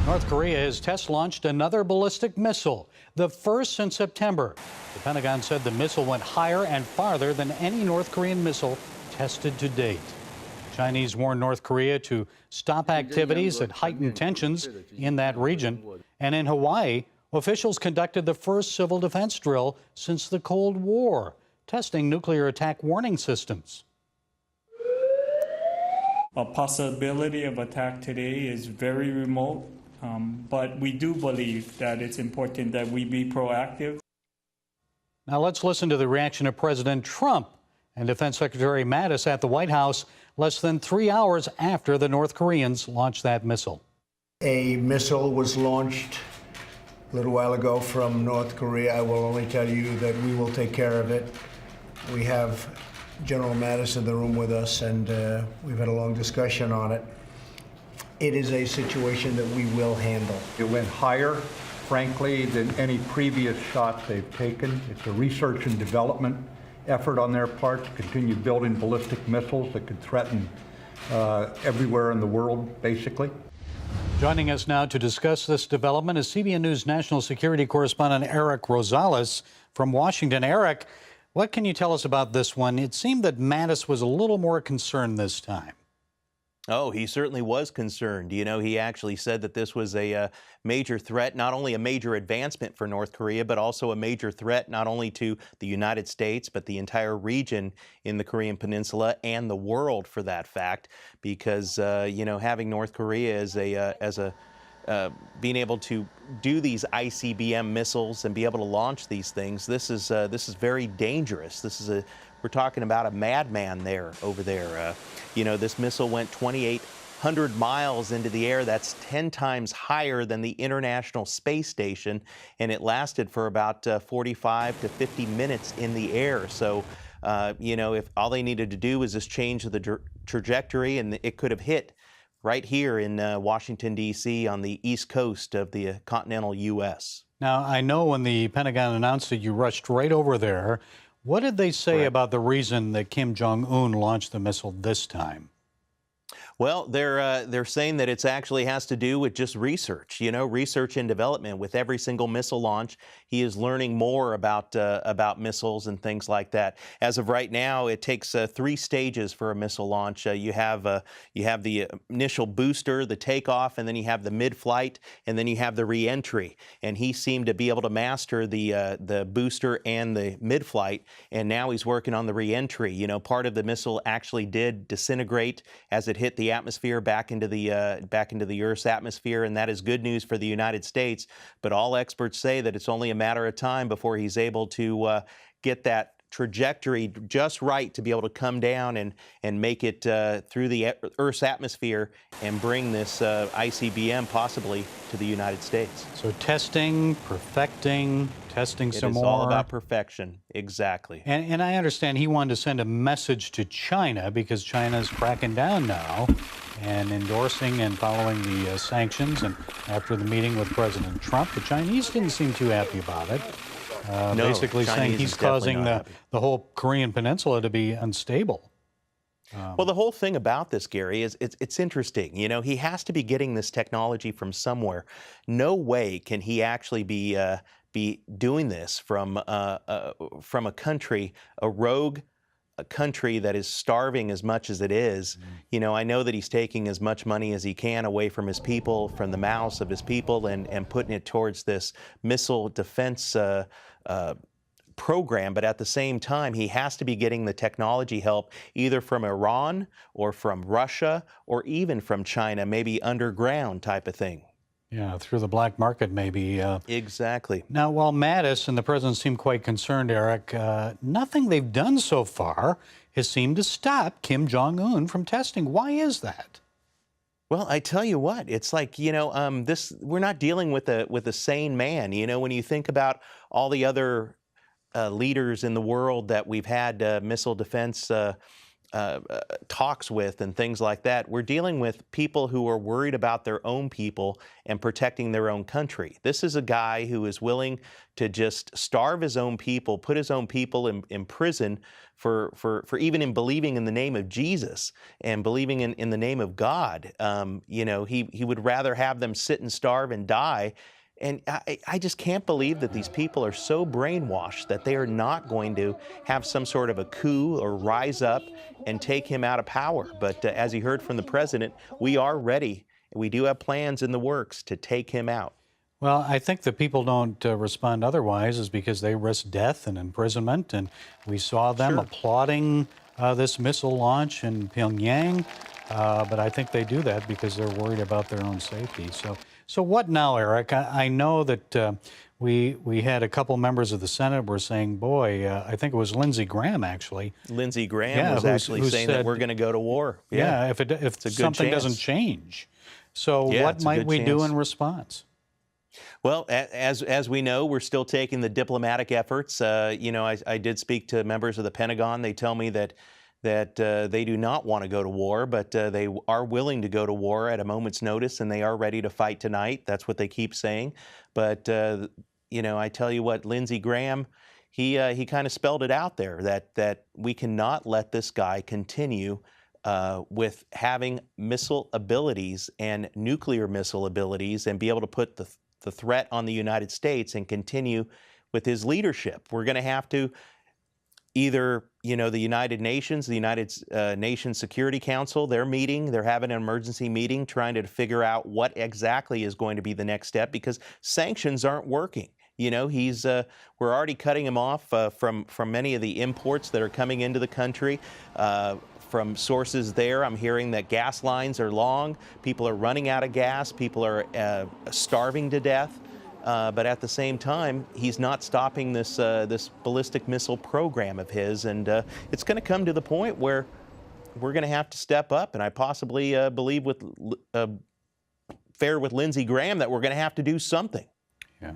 North Korea has test launched another ballistic missile, the first since September. The Pentagon said the missile went higher and farther than any North Korean missile tested to date. Chinese warned North Korea to stop activities that heighten tensions in that region. And in Hawaii, officials conducted the first civil defense drill since the Cold War, testing nuclear attack warning systems. A possibility of attack today is very remote, but we do believe that it's important that we be proactive. Now let's listen to the reaction of President Trump and Defense Secretary Mattis at the White House less than 3 hours after the North Koreans launched that missile. A missile was launched a little while ago from North Korea. I will only tell you that we will take care of it. We have General Mattis in the room with us, and we've had a long discussion on it. It is a situation that we will handle. It went higher, frankly, than any previous shot they've taken. It's a research and development effort on their part to continue building ballistic missiles that could threaten everywhere in the world, basically. Joining us now to discuss this development is CBN News national security correspondent Erik Rosales from Washington. Erik, what can you tell us about this one? It seemed that Mattis was a little more concerned this time. Oh, he certainly was concerned. You know, he actually said that this was a major threat, not only a major advancement for North Korea, but also a major threat not only to the United States, but the entire region in the Korean Peninsula and the world, for that fact, because, you know, having North Korea as being able to do these ICBM missiles and be able to launch these things, this is very dangerous. We're talking about a madman over there. You know, this missile went 2,800 miles into the air. That's 10 times higher than the International Space Station, and it lasted for about 45 to 50 minutes in the air. So, you know, if all they needed to do was just change the trajectory, and it could have hit right here in Washington, D.C. on the east coast of the continental U.S. Now, I know when the Pentagon announced it, you rushed right over there. What did they say about the reason that Kim Jong-un launched the missile this time? Well, they're saying that it actually has to do with just research, you know, research and development. With every single missile launch, he is learning more about missiles and things like that. As of right now, it takes 3 stages for a missile launch. You have the initial booster, the takeoff, and then you have the mid-flight, and then you have the re-entry. And he seemed to be able to master the booster and the mid-flight, and now he's working on the re-entry. You know, part of the missile actually did disintegrate as it hit the atmosphere back into the Earth's atmosphere, and that is good news for the United States. But all experts say that it's only a matter of time before he's able to get that trajectory just right to be able to come down and make it through the Earth's atmosphere and bring this ICBM possibly to the United States. So testing, perfecting, testing some more. It is all about perfection, exactly. And I understand he wanted to send a message to China because China's cracking down now and endorsing and following the sanctions. And after the meeting with President Trump, the Chinese didn't seem too happy about it. No, basically saying he's causing the whole Korean Peninsula to be unstable. Well, the whole thing about this, Gary, is it's interesting. You know, he has to be getting this technology from somewhere. No way can he actually be doing this from a country, a rogue country that is starving as much as it is. You know, I know that he's taking as much money as he can away from his people, from the mouths of his people, and putting it towards this missile defense program, but at the same time, he has to be getting the technology help either from Iran or from Russia or even from China, maybe underground type of thing. Yeah, through the black market, maybe. Exactly. Now, while Mattis and the president seem quite concerned, Erik, nothing they've done so far has seemed to stop Kim Jong-un from testing. Why is that? Well, I tell you what, it's like, you know, we're not dealing with a sane man. You know, when you think about all the other leaders in the world that we've had missile defense talks with and things like that, we're dealing with people who are worried about their own people and protecting their own country. This is a guy who is willing to just starve his own people, put his own people in prison for even in believing in the name of Jesus and believing in the name of God. You know, he would rather have them sit and starve and die. And I just can't believe that these people are so brainwashed that they are not going to have some sort of a coup or rise up and take him out of power. But as you heard from the president, we are ready. We do have plans in the works to take him out. Well, I think that people don't respond otherwise is because they risk death and imprisonment. And we saw them applauding this missile launch in Pyongyang. But I think they do that because they're worried about their own safety. So what now, Eric? I know that we had a couple members of the Senate were saying, boy, I think it was Lindsey Graham, actually. Lindsey Graham was actually saying that we're going to go to war. Yeah, if something doesn't change. So what might we do in response? Well, as we know, we're still taking the diplomatic efforts. You know, I did speak to members of the Pentagon. They tell me that they do not want to go to war, but they are willing to go to war at a moment's notice, and they are ready to fight tonight. That's what they keep saying. But you know, I tell you what, Lindsey Graham, he kind of spelled it out there that we cannot let this guy continue with having missile abilities and nuclear missile abilities and be able to put the threat on the United States and continue with his leadership. We're going to have to either, you know, the United Nations Security Council, they're having an emergency meeting trying to figure out what exactly is going to be the next step because sanctions aren't working. You know, we're already cutting him off from many of the imports that are coming into the country. From sources there, I'm hearing that gas lines are long, people are running out of gas, people are starving to death. But at the same time, he's not stopping this ballistic missile program of his, and it's going to come to the point where we're going to have to step up. And I possibly believe with Lindsey Graham that we're going to have to do something. Yeah.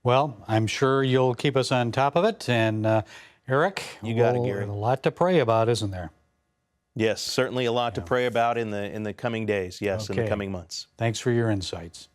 Well, I'm sure you'll keep us on top of it. And Eric, you got it, Gary. A lot to pray about, isn't there? Yes, certainly a lot to pray about in the coming days. Yes, in the coming months. Thanks for your insights.